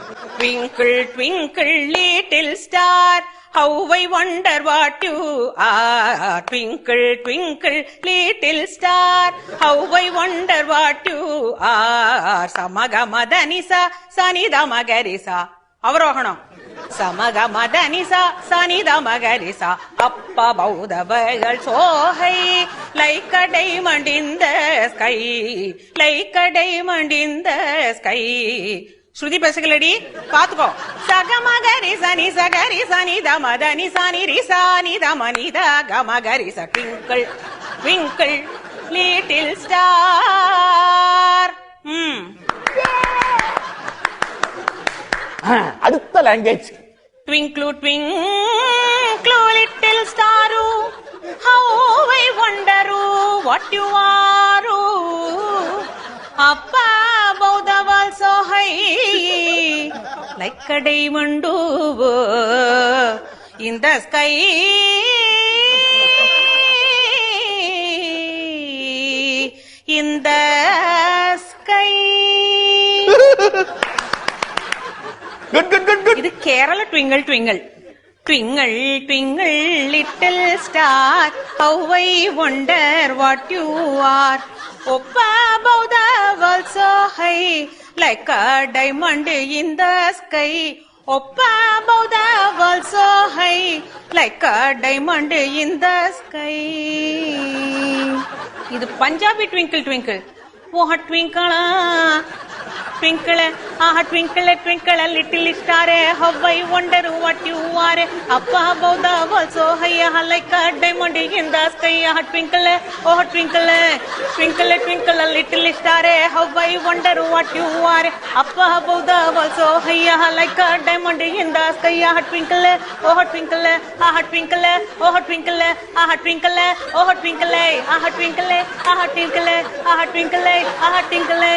Twinkle, twinkle, little star, how I wonder what you are. Twinkle, twinkle, little star, how I wonder what you are. Samagamadhanisa, Sanidamagarisa. அவரோகணம். Samagamadhanisa, Sanidamagarisa. Appa Baudavagal Sohai, like a diamond in the sky, like a diamond in the sky. ஸ்ருதி பேசுகளடி பாத்துக்கோ. சகமகரி சனி சகரி சனி தமதனி சனி ரிசானி தமனித கமகரி ச. Twinkle twinkle little star. அடுத்த language. Twinkle twinkle little star, how I wonder what you are. அப்பா above the world so high, like a diamond in the sky. In the sky. Good, good, good, good. இது Kerala twinkle twinkle. Twinkle, twinkle, little star, how I wonder what you are. Up above the world so high, like a diamond in the sky. Up above the world so high, like a diamond in the sky. இது Punjabi twinkle twinkle. ஓஹ ட்விங்கிளா twinkle, twinkle, twinkle, little star, how I wonder what you are. Up above the world so high, like a diamond in the sky. Twinkle, oh twinkle, twinkle, twinkle, little star, how I wonder what you are. Up above the world so high, like a diamond in the sky. Twinkle, oh twinkle, twinkle, oh twinkle, twinkle, oh twinkle, twinkle, twinkle, twinkle, twinkle.